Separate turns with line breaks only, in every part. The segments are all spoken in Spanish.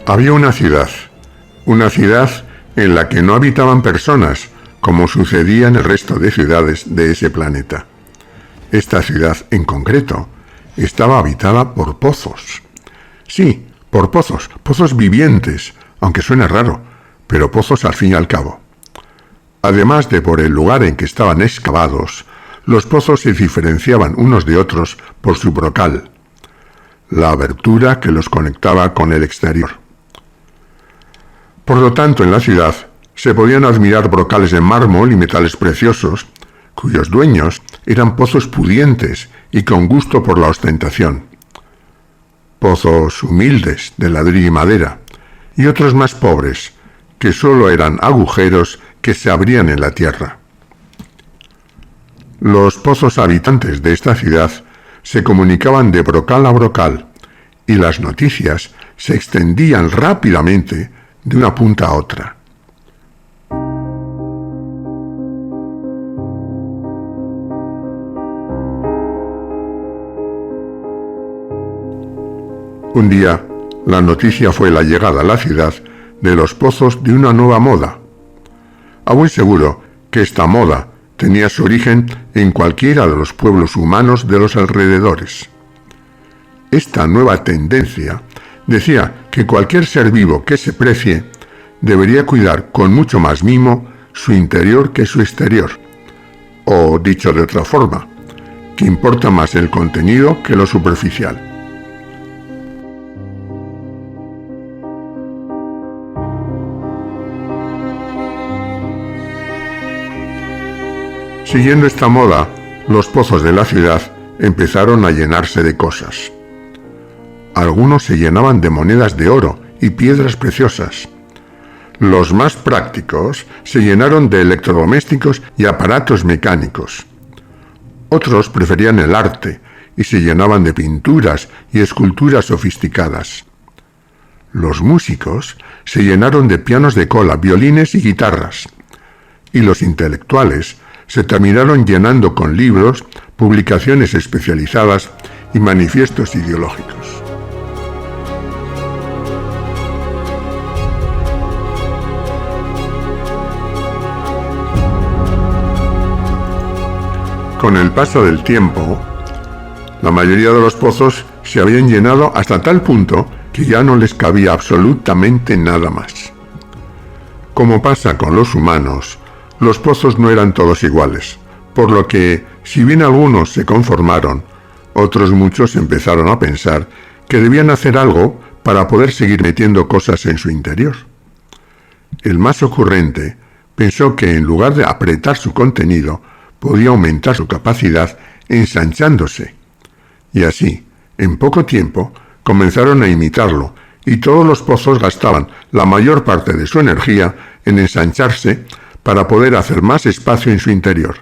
Había una ciudad en la que no habitaban personas, como sucedía en el resto de ciudades de ese planeta. Esta ciudad, en concreto, estaba habitada por pozos. Sí, por pozos vivientes, aunque suene raro, pero pozos al fin y al cabo. Además de por el lugar en que estaban excavados, los pozos se diferenciaban unos de otros por su brocal, la abertura que los conectaba con el exterior. Por lo tanto, en la ciudad se podían admirar brocales de mármol y metales preciosos, cuyos dueños eran pozos pudientes y con gusto por la ostentación. Pozos humildes de ladrillo y madera, y otros más pobres, que solo eran agujeros que se abrían en la tierra. Los pozos habitantes de esta ciudad se comunicaban de brocal a brocal, y las noticias se extendían rápidamente de una punta a otra. Un día, la noticia fue la llegada a la ciudad de los pozos de una nueva moda. A buen seguro que esta moda tenía su origen en cualquiera de los pueblos humanos de los alrededores. Esta nueva tendencia decía que cualquier ser vivo que se precie debería cuidar con mucho más mimo su interior que su exterior. O, dicho de otra forma, que importa más el contenido que lo superficial. Siguiendo esta moda, los pozos de la ciudad empezaron a llenarse de cosas. Algunos se llenaban de monedas de oro y piedras preciosas. Los más prácticos se llenaron de electrodomésticos y aparatos mecánicos. Otros preferían el arte y se llenaban de pinturas y esculturas sofisticadas. Los músicos se llenaron de pianos de cola, violines y guitarras. Y los intelectuales se terminaron llenando con libros, publicaciones especializadas y manifiestos ideológicos. Con el paso del tiempo, la mayoría de los pozos se habían llenado hasta tal punto que ya no les cabía absolutamente nada más. Como pasa con los humanos, los pozos no eran todos iguales, por lo que, si bien algunos se conformaron, otros muchos empezaron a pensar que debían hacer algo para poder seguir metiendo cosas en su interior. El más ocurrente pensó que en lugar de apretar su contenido, podía aumentar su capacidad ensanchándose. Y así, en poco tiempo, comenzaron a imitarlo, y todos los pozos gastaban la mayor parte de su energía en ensancharse para poder hacer más espacio en su interior.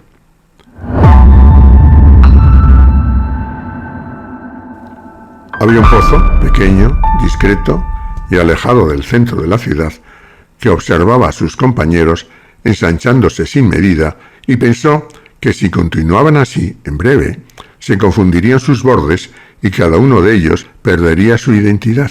Había un pozo pequeño, discreto y alejado del centro de la ciudad que observaba a sus compañeros ensanchándose sin medida y pensó que si continuaban así, en breve, se confundirían sus bordes y cada uno de ellos perdería su identidad.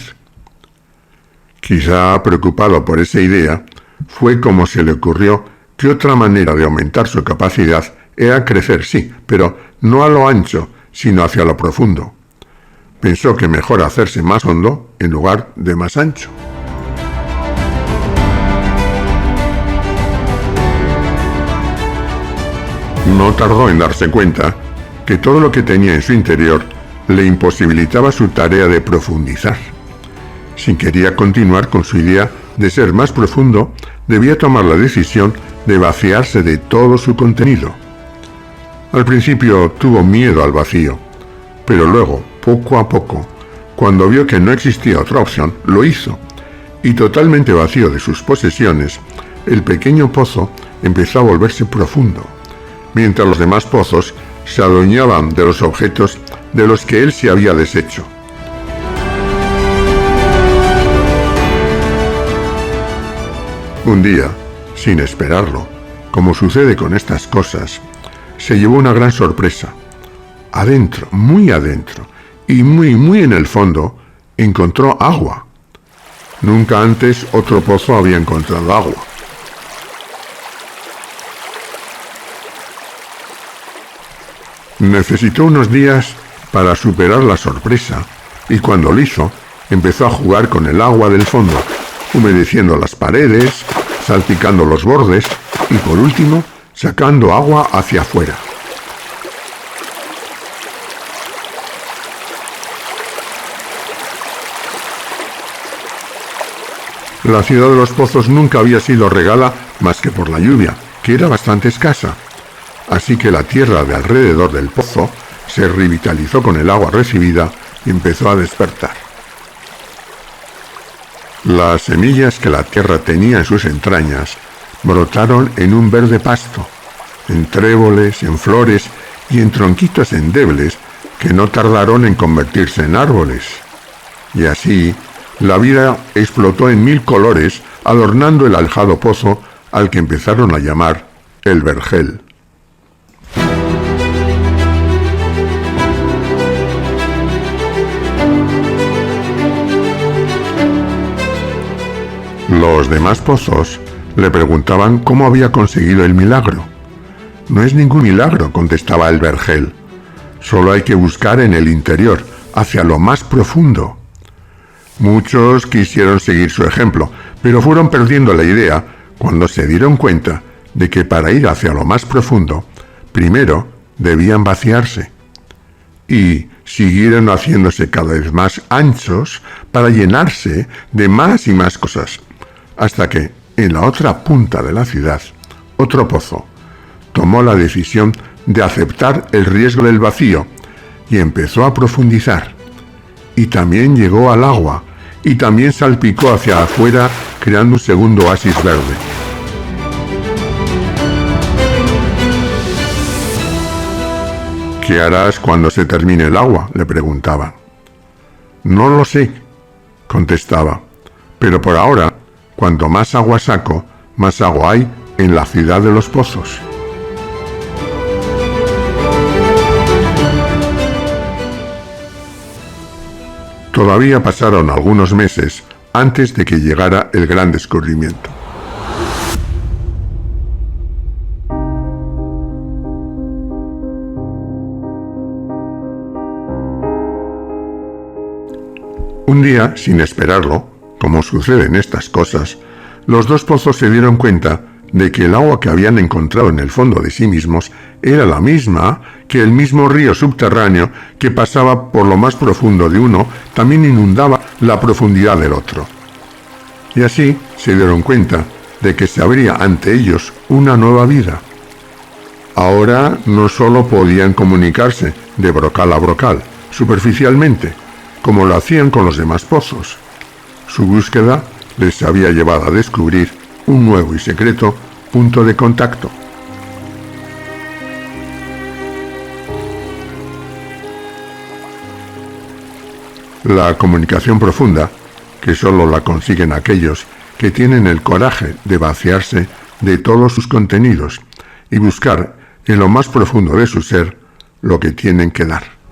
Quizá preocupado por esa idea, fue como se le ocurrió que otra manera de aumentar su capacidad era crecer, sí, pero no a lo ancho, sino hacia lo profundo. Pensó que mejor hacerse más hondo en lugar de más ancho. No tardó en darse cuenta que todo lo que tenía en su interior le imposibilitaba su tarea de profundizar. Si quería continuar con su idea de ser más profundo, debía tomar la decisión de vaciarse de todo su contenido. Al principio tuvo miedo al vacío, pero luego, poco a poco, cuando vio que no existía otra opción, lo hizo, y totalmente vacío de sus posesiones, el pequeño pozo empezó a volverse profundo, mientras los demás pozos se adueñaban de los objetos de los que él se había deshecho. Un día, sin esperarlo, como sucede con estas cosas, se llevó una gran sorpresa. Adentro, muy adentro, y muy en el fondo, encontró agua. Nunca antes otro pozo había encontrado agua. Necesitó unos días para superar la sorpresa, y cuando lo hizo, empezó a jugar con el agua del fondo, humedeciendo las paredes, salpicando los bordes y por último, sacando agua hacia afuera. La ciudad de los pozos nunca había sido regada más que por la lluvia, que era bastante escasa. Así que la tierra de alrededor del pozo se revitalizó con el agua recibida y empezó a despertar. Las semillas que la tierra tenía en sus entrañas brotaron en un verde pasto, en tréboles, en flores y en tronquitos endebles que no tardaron en convertirse en árboles. Y así, la vida explotó en 1000 colores, adornando el aljado pozo al que empezaron a llamar el Vergel. Los demás pozos le preguntaban cómo había conseguido el milagro. No es ningún milagro, contestaba el Vergel. Solo hay que buscar en el interior, hacia lo más profundo. Muchos quisieron seguir su ejemplo, pero fueron perdiendo la idea cuando se dieron cuenta de que para ir hacia lo más profundo, primero debían vaciarse. Y siguieron haciéndose cada vez más anchos para llenarse de más y más cosas, hasta que, en la otra punta de la ciudad, otro pozo tomó la decisión de aceptar el riesgo del vacío y empezó a profundizar. Y también llegó al agua, y también salpicó hacia afuera, creando un segundo oasis verde. ¿Qué harás cuando se termine el agua?, le preguntaba. No lo sé, contestaba, pero por ahora, cuanto más agua saco, más agua hay en la ciudad de los pozos. Todavía pasaron algunos meses antes de que llegara el gran descubrimiento. Un día, sin esperarlo, como sucede en estas cosas, los dos pozos se dieron cuenta de que el agua que habían encontrado en el fondo de sí mismos era la misma que el mismo río subterráneo que pasaba por lo más profundo de uno también inundaba la profundidad del otro. Y así se dieron cuenta de que se abría ante ellos una nueva vida. Ahora no solo podían comunicarse de brocal a brocal, superficialmente, como lo hacían con los demás pozos. Su búsqueda les había llevado a descubrir un nuevo y secreto punto de contacto. La comunicación profunda, que solo la consiguen aquellos que tienen el coraje de vaciarse de todos sus contenidos y buscar en lo más profundo de su ser lo que tienen que dar.